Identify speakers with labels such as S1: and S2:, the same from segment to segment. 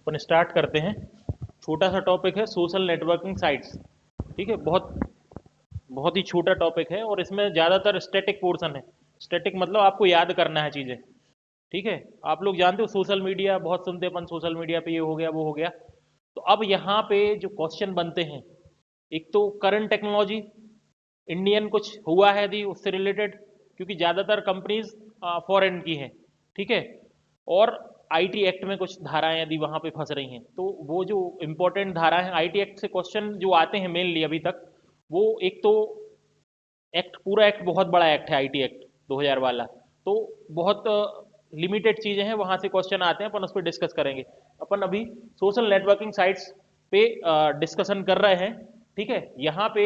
S1: अपन start करते हैं। छोटा सा टॉपिक है सोशल नेटवर्किंग साइट्स। ठीक है, बहुत बहुत ही छोटा टॉपिक है और इसमें ज़्यादातर स्टैटिक पोर्शन है। स्टैटिक मतलब आपको याद करना है चीज़ें। ठीक है, आप लोग जानते हो सोशल मीडिया बहुत सुनते हैं अपन, सोशल मीडिया पे ये हो गया वो हो गया। तो अब यहाँ पे जो क्वेश्चन बनते हैं, एक तो करंट टेक्नोलॉजी इंडियन कुछ हुआ है यदि उससे रिलेटेड, क्योंकि ज़्यादातर कंपनीज फॉरेन की हैं। ठीक है, और आईटी एक्ट में कुछ धाराएं यदि वहाँ पे फंस रही हैं, तो वो जो इम्पोर्टेंट धारा है आईटी एक्ट से क्वेश्चन जो आते हैं मेनली अभी तक, वो एक तो एक्ट, पूरा एक्ट बहुत बड़ा एक्ट है आईटी एक्ट 2000 वाला। तो बहुत लिमिटेड चीज़ें हैं, वहाँ से क्वेश्चन आते हैं, अपन उस पर डिस्कस करेंगे। अपन अभी सोशल नेटवर्किंग साइट्स पे डिस्कशन कर रहे हैं। ठीक है, यहाँ पे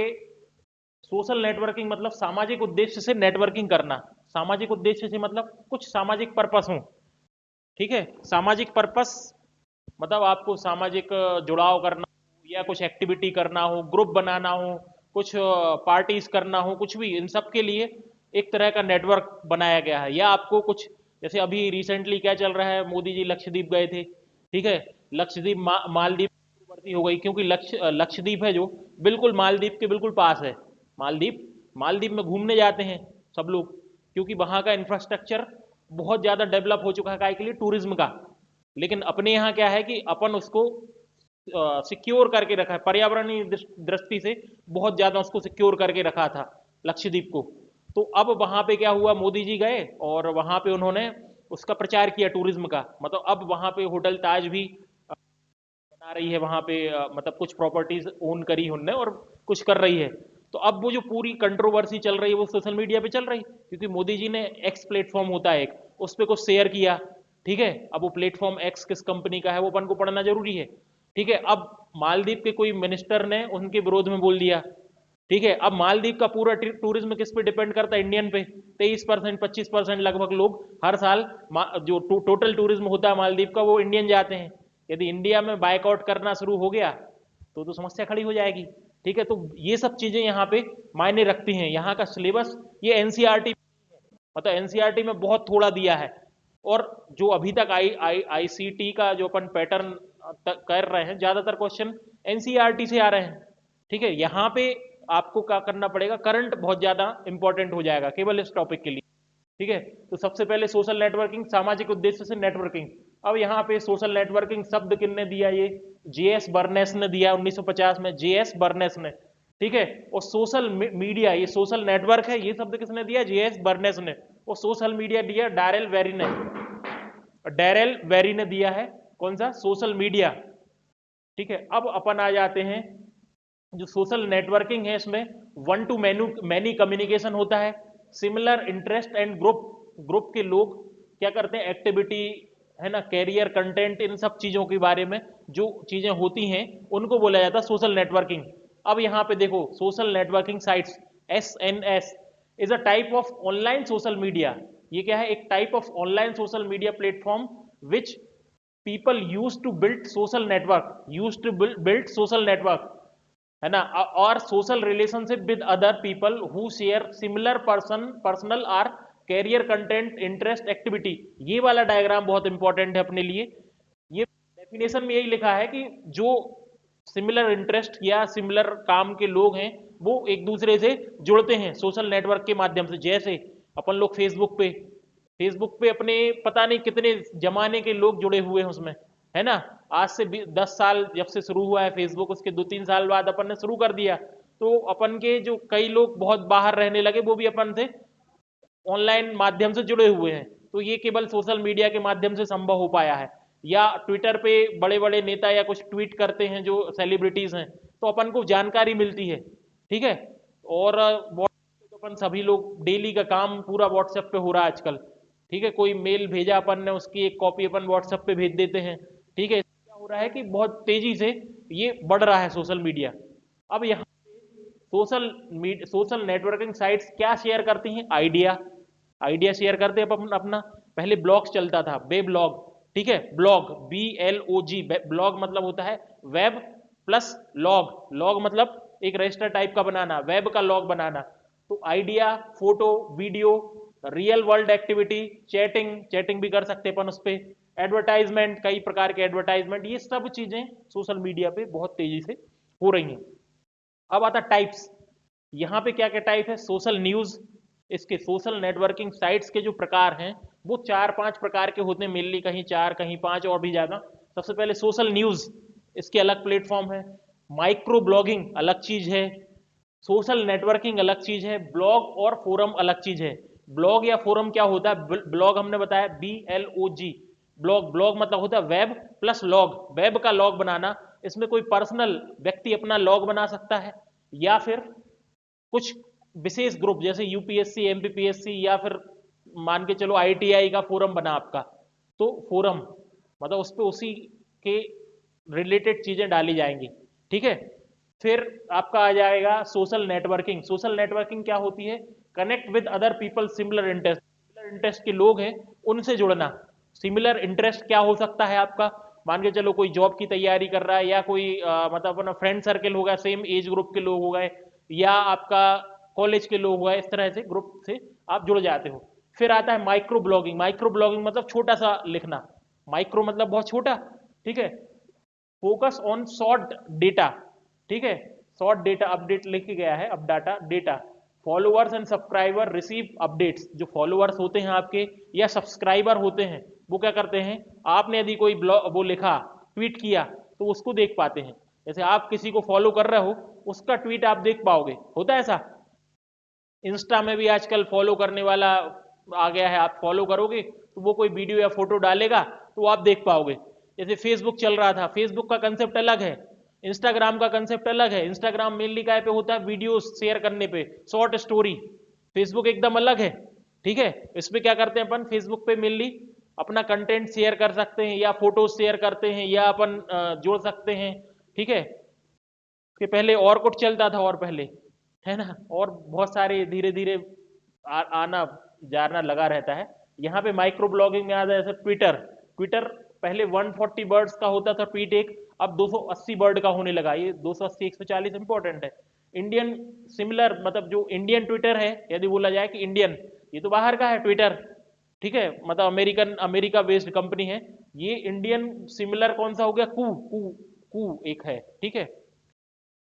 S1: सोशल नेटवर्किंग मतलब सामाजिक उद्देश्य से नेटवर्किंग करना। सामाजिक उद्देश्य से मतलब कुछ सामाजिक पर्पस हो। ठीक है, सामाजिक पर्पस मतलब आपको सामाजिक जुड़ाव करना हो या कुछ एक्टिविटी करना हो, ग्रुप बनाना हो, कुछ पार्टीज करना हो, कुछ भी, इन सब के लिए एक तरह का नेटवर्क बनाया गया है। या आपको कुछ, जैसे अभी रिसेंटली क्या चल रहा है, मोदी जी लक्षद्वीप गए थे। ठीक है, लक्षद्वीप मालदीव वर्ती हो गई, क्योंकि लक्षद्वीप है जो बिल्कुल मालदीव के बिल्कुल पास है। मालदीव मालदीव में घूमने जाते हैं सब लोग, क्योंकि वहाँ का इंफ्रास्ट्रक्चर बहुत ज़्यादा डेवलप हो चुका है काय के लिए, टूरिज्म का। लेकिन अपने यहाँ क्या है कि अपन उसको सिक्योर करके रखा है, पर्यावरणीय दृष्टि से बहुत ज़्यादा उसको सिक्योर करके रखा था लक्षद्वीप को। तो अब वहाँ पे क्या हुआ, मोदी जी गए और वहाँ पे उन्होंने उसका प्रचार किया टूरिज्म का। मतलब अब वहाँ पे होटल ताज भी बना रही है वहाँ पे, मतलब कुछ प्रॉपर्टीज ओन करी उनने और कुछ कर रही है। तो अब वो जो पूरी कंट्रोवर्सी चल रही है वो सोशल मीडिया पे चल रही है, क्योंकि मोदी जी ने एक्स प्लेटफॉर्म होता है एक, उस पर कुछ शेयर किया। ठीक है, अब वो प्लेटफॉर्म एक्स किस कंपनी का है वो अपन को पढ़ना जरूरी है। ठीक है, अब मालदीव के कोई मिनिस्टर ने उनके विरोध में बोल दिया। ठीक है, अब मालदीव का पूरा टूरिज्म किस पे डिपेंड करता है, इंडियन पे। 23% 25% लगभग लोग हर साल जो टोटल टूरिज्म होता है मालदीव का वो इंडियन जाते हैं। यदि इंडिया में बायकआउट करना शुरू हो गया तो समस्या खड़ी हो जाएगी। ठीक है, तो ये सब चीजें यहाँ पे मायने रखती हैं। यहाँ का सिलेबस ये एनसीईआरटी, मतलब एनसीईआरटी में बहुत थोड़ा दिया है। और जो अभी तक आईसीटी का जो अपन पैटर्न कर रहे हैं, ज्यादातर क्वेश्चन एनसीईआरटी से आ रहे हैं। ठीक है, यहाँ पे आपको क्या करना पड़ेगा, करंट बहुत ज्यादा इंपॉर्टेंट हो जाएगा केवल इस टॉपिक के लिए। ठीक है, तो सबसे पहले सोशल नेटवर्किंग, सामाजिक उद्देश्य से नेटवर्किंग। अब यहाँ पे सोशल नेटवर्किंग शब्द किसने दिया, ये जेएस बर्नेस ने दिया 1950 में, जेएस बर्नेस ने। ठीक है, और सोशल मीडिया, ये सोशल नेटवर्क है, ये शब्द किसने दिया, जेएस बर्नेस ने। और सोशल मीडिया दिया डैरेल वेरी ने, डैरेल वेरी ने दिया है। कौन सा, सोशल मीडिया। ठीक है, अब अपन आ जाते हैं जो सोशल नेटवर्किंग है, इसमें वन टू मैनी कम्युनिकेशन होता है। Similar interest and group, group के लोग क्या करते हैं, एक्टिविटी है ना, कैरियर, कंटेंट, इन सब चीजों के बारे में जो चीजें होती हैं उनको बोला जाता है सोशल नेटवर्किंग। अब यहाँ पे देखो, social networking sites, SNS is a type of online social media. ये क्या है, एक type of online social media platform which people use to build social network, use to build social network, है ना, और social relationship with other people who share similar personal or career content interest activity. ये वाला diagram बहुत important है अपने लिए। ये डेफिनेशन में यही लिखा है कि जो सिमिलर इंटरेस्ट या सिमिलर काम के लोग हैं वो एक दूसरे से जुड़ते हैं सोशल नेटवर्क के माध्यम से। जैसे अपन लोग फेसबुक पे अपने पता नहीं कितने जमाने के लोग जुड़े हुए हैं उसमें, है ना। आज से 10 साल जब से शुरू हुआ है फेसबुक, उसके 2-3 साल बाद अपन ने शुरू कर दिया, तो अपन के जो कई लोग बहुत बाहर रहने लगे वो भी अपन से ऑनलाइन माध्यम से जुड़े हुए हैं। तो ये केवल सोशल मीडिया के माध्यम से संभव हो पाया है। या ट्विटर पे बड़े बड़े नेता या कुछ ट्वीट करते हैं जो सेलिब्रिटीज हैं, तो अपन को जानकारी मिलती है। ठीक है, और व्हाट्सएप पे तो अपन सभी लोग, डेली का काम पूरा व्हाट्सएप पे हो रहा है आजकल। ठीक है, कोई मेल भेजा अपन ने, उसकी एक कॉपी अपन व्हाट्सएप पे भेज देते हैं। ठीक है, इससे क्या हो रहा है कि बहुत तेजी से ये बढ़ रहा है सोशल मीडिया। अब यहाँ सोशल नेटवर्किंग साइट्स क्या शेयर करती हैं, आइडिया, आइडिया शेयर करते हैं अपन अपना। पहले ब्लॉग चलता था, वेब ब्लॉग। ठीक है, ब्लॉग, BLOG, ब्लॉग मतलब होता है वेब प्लस लॉग, लॉग मतलब एक रजिस्टर टाइप का बनाना, वेब का लॉग बनाना। तो idea, photo, video, real world activity, chatting, chatting भी कर सकते हैं अपन उस पर, एडवर्टाइजमेंट, कई प्रकार के एडवर्टाइजमेंट, ये सब चीजें सोशल मीडिया पे बहुत तेजी से हो रही हैं। अब आता टाइप्स। यहाँ पे क्या क्या टाइप है? सोशल न्यूज, इसके सोशल नेटवर्किंग साइट्स के जो प्रकार हैं वो 4-5 प्रकार के होते हैं मेनली, कहीं 4 कहीं 5 और भी ज्यादा। सबसे पहले सोशल न्यूज, इसके अलग प्लेटफॉर्म है। माइक्रो ब्लॉगिंग अलग चीज है, सोशल नेटवर्किंग अलग चीज है, ब्लॉग और फोरम अलग चीज है। ब्लॉग या फोरम क्या होता है? ब्लॉग हमने बताया BLOG, ब्लॉग, ब्लॉग मतलब होता है वेब प्लस लॉग, वेब का लॉग बनाना। इसमें कोई पर्सनल व्यक्ति अपना लॉग बना सकता है, या फिर कुछ विशेष ग्रुप जैसे यूपीएससी, एमपीपीएससी, या फिर मान के चलो ITI का फोरम बना आपका, तो फोरम मतलब उस पर उसी के रिलेटेड चीजें डाली जाएंगी। ठीक है। फिर आपका आ जाएगा सोशल नेटवर्किंग। सोशल नेटवर्किंग क्या होती है? Connect with other people similar interest, similar interest के लोग हैं उनसे जुड़ना। सिमिलर इंटरेस्ट क्या हो सकता है आपका? मान के चलो कोई जॉब की तैयारी कर रहा है, या कोई मतलब अपना फ्रेंड सर्कल होगा, सेम एज ग्रुप के लोग हो गए, या आपका कॉलेज के लोग हो गए, इस तरह से ग्रुप से आप जुड़ जाते हो। फिर आता है माइक्रो ब्लॉगिंग। माइक्रो ब्लॉगिंग मतलब छोटा सा लिखना, माइक्रो मतलब बहुत छोटा। ठीक है। Focus on short data. ठीक है, शॉर्ट डेटा अपडेट लिख के गया है, अब data data. Followers and subscriber receive updates. जो फॉलोअर्स होते हैं आपके या सब्सक्राइबर होते हैं वो क्या करते हैं? आपने यदि कोई ब्लॉग वो लिखा, ट्वीट किया, तो उसको देख पाते हैं। जैसे आप किसी को फॉलो कर रहे हो, उसका ट्वीट आप देख पाओगे, होता है ऐसा। इंस्टा में भी आजकल फॉलो करने वाला आ गया है, आप फॉलो करोगे तो वो कोई वीडियो या फोटो डालेगा तो आप देख पाओगे। जैसे फेसबुक चल रहा था, फेसबुक का कंसेप्ट अलग है, इंस्टाग्राम का कंसेप्ट अलग है। इंस्टाग्राम मेनली काय पे होता है? वीडियो शेयर करने पे, शॉर्ट स्टोरी। फेसबुक एकदम अलग है। ठीक है। इस पे क्या करते हैं अपन? फेसबुक पे मेनली अपना कंटेंट शेयर कर सकते हैं, या फोटो शेयर करते हैं, या अपन जोड़ सकते हैं। ठीक है। कि पहले और कुछ चलता था, और पहले है ना, और बहुत सारे धीरे धीरे आना जाना लगा रहता है। यहाँ पे माइक्रो ब्लॉगिंग में आ जाए, जैसे ट्विटर। ट्विटर पहले 140 वर्ड्स का होता था ट्वीट एक, अब 280 वर्ड का होने लगा। ये 280 140 इंपॉर्टेंट है। इंडियन सिमिलर मतलब जो इंडियन ट्विटर है, यदि बोला जाए कि इंडियन, ये तो बाहर का है ट्विटर। ठीक है, मतलब अमेरिकन, अमेरिका बेस्ड कंपनी है। ये इंडियन सिमिलर कौन सा हो गया? कू कू कू एक है। ठीक है।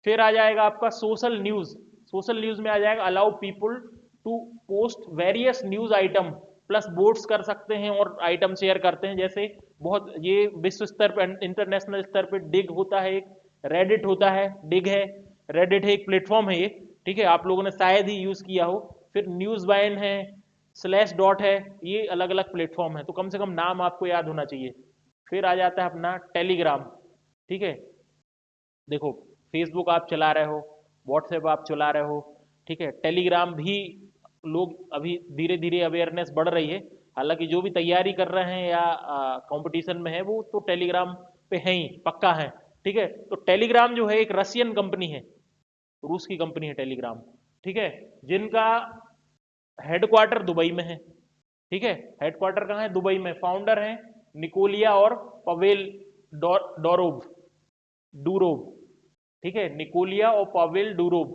S1: फिर आ जाएगा आपका सोशल न्यूज। सोशल न्यूज में आ जाएगा allow people to post various news item, plus votes कर सकते हैं और आइटम शेयर करते हैं। जैसे बहुत ये विश्व स्तर पर, इंटरनेशनल स्तर पर डिग होता है एक, रेडिट होता है, डिग है, रेडिट है, एक प्लेटफॉर्म है ये। ठीक है, आप लोगों ने शायद ही यूज किया हो। फिर न्यूज वाइन है, स्लैश डॉट है, ये अलग अलग प्लेटफॉर्म है, तो कम से कम नाम आपको याद होना चाहिए। फिर आ जाता है अपना टेलीग्राम। ठीक है, देखो फेसबुक आप चला रहे हो, व्हाट्सएप आप चला रहे हो, ठीक है, टेलीग्राम भी लोग अभी धीरे धीरे अवेयरनेस बढ़ रही है। हालांकि जो भी तैयारी कर रहे हैं या कंपटीशन में है वो तो टेलीग्राम पे है ही, पक्का है। ठीक है, तो टेलीग्राम जो है एक रशियन कंपनी है, रूस की कंपनी है टेलीग्राम। ठीक है, जिनका हेडक्वार्टर दुबई में है। ठीक है, हेडक्वार्टर कहाँ है? दुबई में। फाउंडर हैं निकोलिया और पवेल डोरोव डूरोव। ठीक है, निकोलिया और पावेल डूरोव।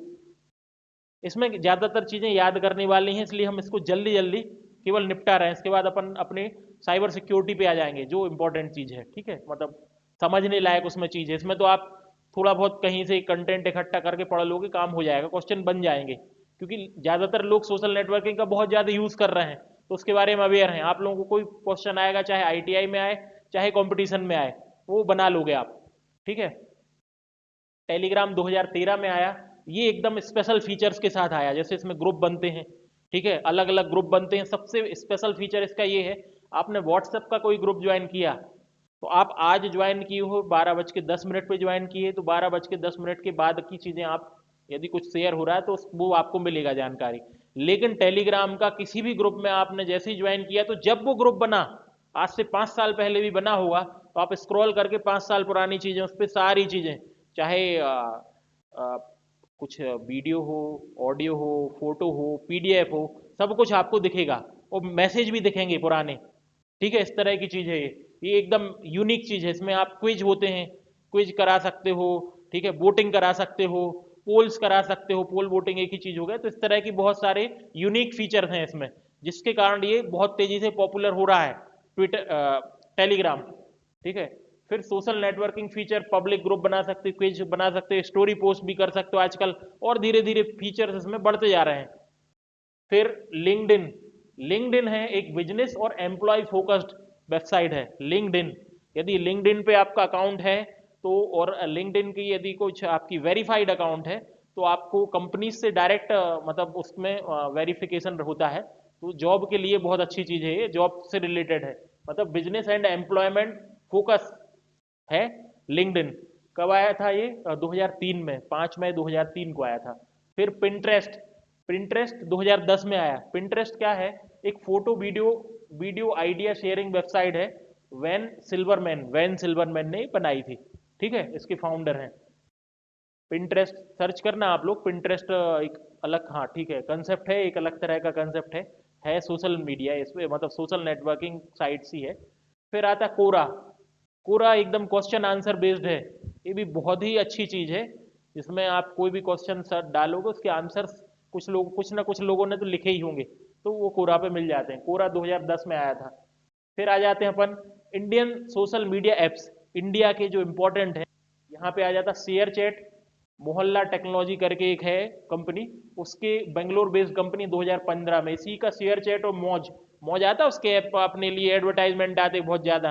S1: इसमें ज्यादातर चीजें याद करने वाली हैं, इसलिए हम इसको जल्दी जल्दी केवल निपटा रहे हैं। इसके बाद अपन अपने साइबर सिक्योरिटी पे आ जाएंगे, जो इंपॉर्टेंट चीज है। ठीक है, मतलब समझने लायक उसमें चीज है। इसमें तो आप थोड़ा बहुत कहीं से कंटेंट इकट्ठा करके पढ़ लोगे, काम हो जाएगा, क्वेश्चन बन जाएंगे। क्योंकि ज्यादातर लोग सोशल नेटवर्किंग का बहुत ज्यादा यूज कर रहे हैं, तो उसके बारे में अवेयर हैं। आप लोगों को कोई क्वेश्चन आएगा, चाहे ITI में आए चाहे कॉम्पिटिशन में आए, वो बना लोगे आप। ठीक है। टेलीग्राम 2013 में आया। ये एकदम स्पेशल फीचर्स के साथ आया, जैसे इसमें ग्रुप बनते हैं। ठीक है, अलग अलग ग्रुप बनते हैं। सबसे स्पेशल फीचर इसका ये है, आपने व्हाट्सएप का कोई ग्रुप ज्वाइन किया, तो आप आज ज्वाइन किए हो 12:10 पे ज्वाइन किए, तो 12:10 के बाद की चीज़ें आप, यदि कुछ शेयर हो रहा है तो वो आपको मिलेगा जानकारी। लेकिन टेलीग्राम का किसी भी ग्रुप में आपने जैसे ही ज्वाइन किया, तो जब वो ग्रुप बना, आज से 5 साल पहले भी बना होगा, तो आप स्क्रॉल करके 5 साल पुरानी चीज़ें, उस पर सारी चीज़ें, चाहे आ, कुछ वीडियो हो, ऑडियो हो, फोटो हो, PDF हो, सब कुछ आपको दिखेगा, और मैसेज भी दिखेंगे पुराने। ठीक है, इस तरह की चीज़ है ये एकदम यूनिक चीज़ है। इसमें आप क्विज होते हैं, क्विज करा सकते हो। ठीक है, वोटिंग करा सकते हो, पोल्स करा सकते हो, पोल वोटिंग एक ही चीज़ हो गया। तो इस तरह की बहुत सारे यूनिक फीचर्स हैं इसमें, जिसके कारण ये बहुत तेज़ी से पॉपुलर हो रहा है ट्विटर, टेलीग्राम, ठीक है। फिर social networking feature, public group बना सकते हो, क्विज बना सकते हो, स्टोरी पोस्ट भी कर सकते हो आजकल, और धीरे धीरे फीचर्स इसमें बढ़ते जा रहे हैं। फिर लिंक्डइन, लिंक्डइन है एक बिजनेस और एम्प्लॉय फोकस्ड वेबसाइट है लिंक्डइन। यदि लिंक्डइन पे आपका अकाउंट है तो, और लिंक्डइन की यदि कुछ आपकी वेरीफाइड अकाउंट है तो आपको कंपनी से डायरेक्ट मतलब उसमें वेरिफिकेशन होता है। तो जॉब के लिए बहुत अच्छी चीज़ है, ये जॉब से रिलेटेड है, मतलब बिजनेस एंड एम्प्लॉयमेंट फोकस है लिंक्डइन। कब आया था ये? 2003 में, 5 मई 2003 को आया था। फिर पिंटरेस्ट, पिंटरेस्ट 2010 में आया। पिंटरेस्ट क्या है? एक photo video video idea sharing website है। वैन सिल्वरमैन ने बनाई थी, ठीक है, इसके फाउंडर हैं। पिंटरेस्ट सर्च करना आप लोग, पिंटरेस्ट एक अलग, हाँ ठीक है, कंसेप्ट है, एक अलग तरह का कंसेप्ट है सोशल मीडिया, इसमें मतलब सोशल नेटवर्किंग साइट्स ही है। फिर आता कोरा, कोरा एकदम क्वेश्चन आंसर बेस्ड है, ये भी बहुत ही अच्छी चीज़ है, जिसमें आप कोई भी क्वेश्चन डालोगे उसके आंसर्स कुछ ना कुछ लोगों ने तो लिखे ही होंगे, तो वो कोरा पे मिल जाते हैं। कोरा 2010 में आया था। फिर आ जाते हैं अपन Indian social media apps, India के जो इम्पोर्टेंट है, यहाँ पे आ जाता शेयर चैट। मोहल्ला टेक्नोलॉजी करके एक है कंपनी, उसके बेंगलोर बेस्ड कंपनी, 2015 में इसी का शेयर चैट। और मौज, मौज आता उसके ऐप, अपने लिए एडवर्टाइजमेंट आते बहुत ज़्यादा,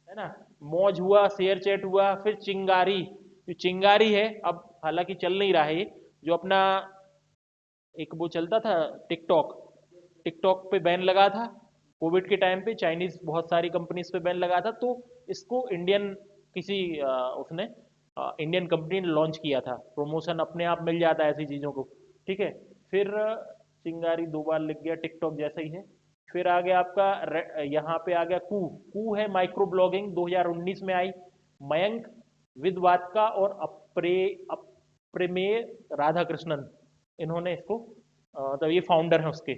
S1: है ना। मौज हुआ, शेयर चैट हुआ। फिर चिंगारी, जो चिंगारी है अब हालांकि चल नहीं रहा है ये, जो अपना एक वो चलता था टिकटॉक, टिकटॉक पे बैन लगा था कोविड के टाइम पे, चाइनीज बहुत सारी कंपनीज पे बैन लगा था, तो इसको इंडियन किसी उसने इंडियन कंपनी ने लॉन्च किया था। प्रमोशन अपने आप मिल जाता है ऐसी चीज़ों को, ठीक है। फिर चिंगारी 2 बार लिख गया, टिकटॉक जैसा ही है। फिर आ गया आपका यहाँ पे आ गया कू, कू है माइक्रो ब्लॉगिंग, 2019 में आई। मयंक विद्वात्का और अप्रेमेय राधाकृष्णन, इन्होंने इसको मतलब ये फाउंडर है उसके।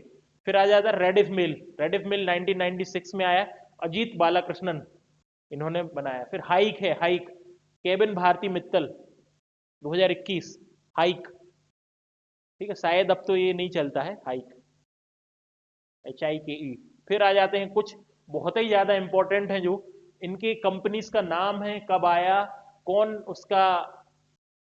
S1: फिर आ जाता है रेडिफ मिल, रेडिफ मिल 1996 में आया, अजीत बालाकृष्णन इन्होंने बनाया। फिर हाइक है, हाइक केबिन भारती मित्तल, 2021, हाइक, ठीक है, शायद अब तो ये नहीं चलता है हाइक, HIKE। फिर आ जाते हैं कुछ बहुत ही ज़्यादा इंपॉर्टेंट हैं, जो इनके कंपनीज का नाम है, कब आया, कौन उसका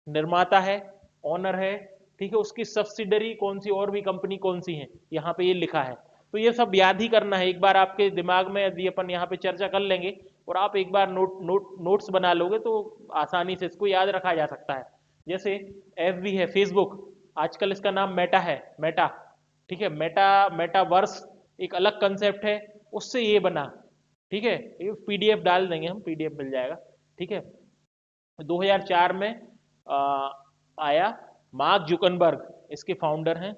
S1: निर्माता है, ऑनर है, ठीक है, उसकी सब्सिडरी कौन सी, और भी कंपनी कौन सी है, यहाँ पे ये लिखा है। तो ये सब याद ही करना है, एक बार आपके दिमाग में यदि अपन यहाँ पे चर्चा कर लेंगे और आप एक बार नोट्स बना लोगे तो आसानी से इसको याद रखा जा सकता है। जैसे FB है, फेसबुक, आजकल इसका नाम मेटा है, मेटा, ठीक है। मेटावर्स एक अलग कंसेप्ट है, उससे ये बना, ठीक है। ये PDF डाल देंगे हम, PDF मिल जाएगा, ठीक है। 2004 में आ, आया। मार्क जुकनबर्ग इसके फाउंडर हैं,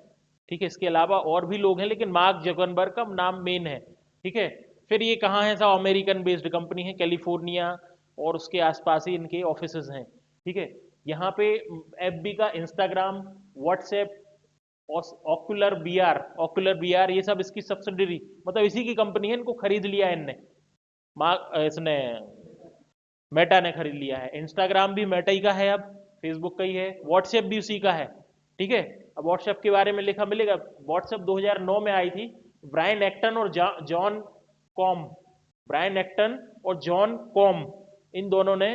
S1: ठीक है। इसके अलावा और भी लोग हैं, लेकिन मार्क जुकनबर्ग का नाम मेन है, ठीक है। फिर ये कहाँ है? सब अमेरिकन बेस्ड कंपनी है, कैलिफोर्निया और उसके आसपास ही इनके ऑफिसेज हैं, ठीक है। यहाँ पे FB का, इंस्टाग्राम, व्हाट्सएप, ऑक्यूलर बीआर ये सब इसकी सब्सिडरी, मतलब इसी की कंपनी है, इनको खरीद लिया है इनने, मार्क इसने मेटा ने खरीद लिया है। इंस्टाग्राम भी मेटा ही का है, अब फेसबुक का ही है। व्हाट्सएप भी उसी का है, ठीक है। अब व्हाट्सएप के बारे में लिखा मिलेगा, व्हाट्सएप 2009 में आई थी। ब्रायन एक्टन और जॉन कॉम, ब्रायन एक्टन और जॉन कॉम, इन दोनों ने,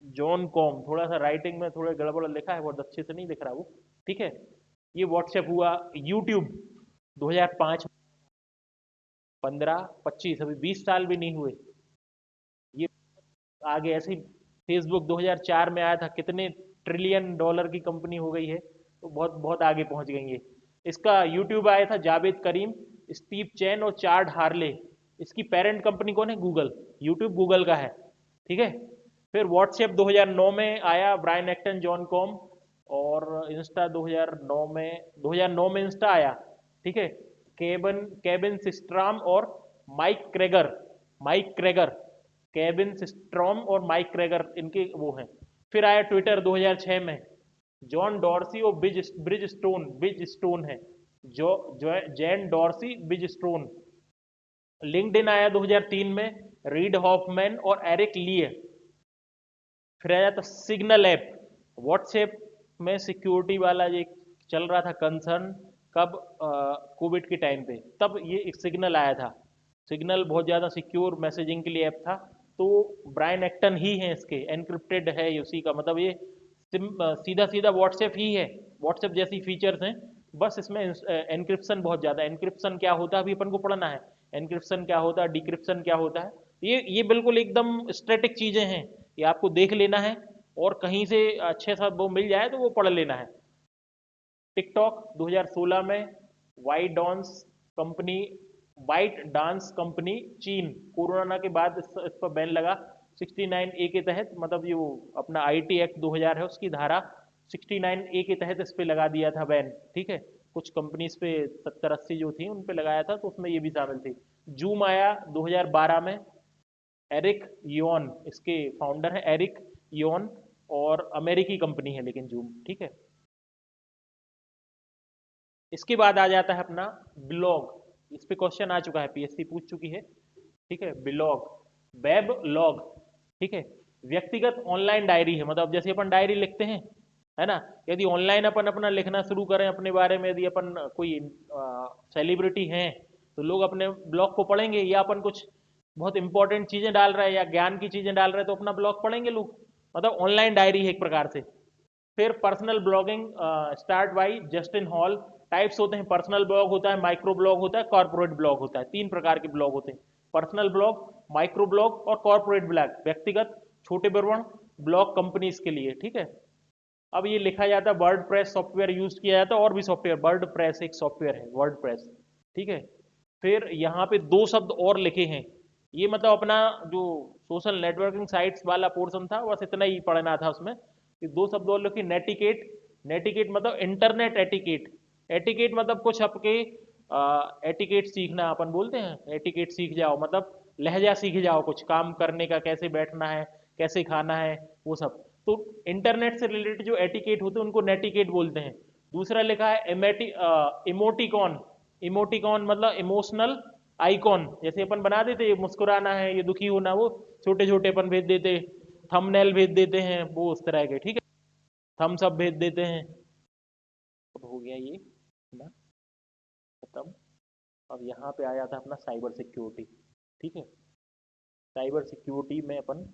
S1: जॉन कॉम, थोड़ा सा राइटिंग में थोड़ा गड़बड़ लिखा है, बहुत अच्छे से नहीं दिख रहा वो, ठीक है। ये व्हाट्सएप हुआ। यूट्यूब 2005, 15, 25, अभी 20 साल भी नहीं हुए, ये आगे ऐसे ही। फेसबुक 2004 में आया था, कितने ट्रिलियन डॉलर की कंपनी हो गई है, तो बहुत बहुत आगे पहुंच गई है। इसका यूट्यूब आया था जावेद करीम, स्टीव चैन और चार्ड हार्ले, इसकी पेरेंट कंपनी कौन है? गूगल, यूट्यूब गूगल का है, ठीक है। फिर व्हाट्सएप 2009 में आया, ब्रायन एक्टन, जॉन कॉम। और इंस्टा 2009 में इंस्टा आया, ठीक है। केबिन केबिन सिस्ट्राम और माइक क्रेगर, माइक क्रेगर, केविन सिस्ट्रॉम और माइक क्रेगर इनके वो हैं। फिर आया ट्विटर 2006 में, जॉन डॉर्सी और बिज स्टोन है, जो जैन डॉर्सी, बिज स्टोन। लिंक्डइन आया 2003 में, रीड हॉफमैन और एरिक लिए। फिर आया था सिग्नल ऐप, व्हाट्सएप में सिक्योरिटी वाला ये चल रहा था कंसर्न, कब? कोविड के टाइम पे, तब ये एक सिग्नल आया था, सिग्नल बहुत ज़्यादा सिक्योर मैसेजिंग के लिए ऐप था। तो ब्रायन एक्टन ही है इसके, एनक्रिप्टेड है ये उसी का, मतलब ये सीधा सीधा व्हाट्सएप ही है, व्हाट्सएप जैसी फीचर्स हैं। बस इसमें एनक्रिप्शन बहुत ज़्यादा, एनक्रिप्शन क्या होता है अभी अपन को पढ़ना है, एनक्रिप्शन क्या होता है, डिक्रिप्शन क्या होता है। ये बिल्कुल एकदम स्टैटिक चीज़ें हैं, ये आपको देख लेना है, और कहीं से अच्छे सा वो मिल जाए तो वो पढ़ लेना है। टिकटॉक 2016 में ByteDance company, ByteDance company चीन, कोरोना के बाद इस पर बैन लगा 69A के तहत, मतलब ये वो अपना आईटी एक्ट 2000 है उसकी धारा 69A के तहत इस पे लगा दिया था बैन। ठीक है, कुछ कंपनीज पे 70-80 जो थी उन पे लगाया था, तो उसमें ये भी शामिल थी। जूम आया 2012 में, एरिक योन इसके फाउंडर है, एरिक योन, और अमेरिकी कंपनी है लेकिन जूम। ठीक है, इसके बाद आ जाता है अपना ब्लॉग। इस पे क्वेश्चन आ चुका है, पीएससी पूछ चुकी है। ठीक है, ब्लॉग, वेब लॉग। ठीक है, व्यक्तिगत ऑनलाइन डायरी है, मतलब जैसे अपन डायरी लिखते हैं, है ना, यदि ऑनलाइन अपन अपना लिखना शुरू करें अपने बारे में, यदि अपन कोई सेलिब्रिटी हैं तो लोग अपने ब्लॉग को पढ़ेंगे, या अपन कुछ बहुत इंपॉर्टेंट चीजें डाल रहे हैं या ज्ञान की चीजें डाल रहे हैं तो अपना ब्लॉग पढ़ेंगे लोग, मतलब ऑनलाइन डायरी है एक प्रकार से। फिर personal blogging start by Justin hall. Types होते हैं, पर्सनल ब्लॉग होता है, माइक्रो ब्लॉग होता है, कॉर्पोरेट ब्लॉग होता है, तीन प्रकार के ब्लॉग होते हैं। पर्सनल ब्लॉग, माइक्रो ब्लॉग और कॉर्पोरेट ब्लॉग, व्यक्तिगत छोटे विवरण, ब्लॉग कंपनीज के लिए। ठीक है, अब ये लिखा जाता है, वर्ड प्रेस सॉफ्टवेयर यूज किया जाता है, और भी सॉफ्टवेयर, वर्ड प्रेस एक सॉफ्टवेयर है, वर्ड प्रेस। ठीक है, फिर यहाँ पे दो शब्द और लिखे हैं, ये मतलब अपना जो सोशल नेटवर्किंग साइट्स वाला पोर्शन था बस इतना ही पढ़ना था उसमें, कि दो शब्द और लिखे, नेटिकेट। नेटिकेट मतलब इंटरनेट एटिकेट, एटिकेट मतलब कुछ आपके एटिकेट सीखना, अपन बोलते हैं एटिकेट सीख जाओ, मतलब लहजा सीख जाओ, कुछ काम करने का, कैसे बैठना है, कैसे खाना है, वो सब। तो इंटरनेट से रिलेटेड जो एटिकेट होते हैं उनको नेटिकेट बोलते हैं। दूसरा लिखा है इमोटिकॉन। इमोटिकॉन मतलब इमोशनल आइकॉन, जैसे अपन बना देते ये मुस्कुराना है, ये दुखी होना, वो छोटे छोटे अपन भेज देते, थंबनेल भेज देते हैं वो उस तरह के। ठीक है, थम्स अप भेज देते हैं। अब हो गया ये ना खत्म। अब यहाँ पे आ जाता है अपना साइबर सिक्योरिटी। ठीक है, साइबर सिक्योरिटी में अपन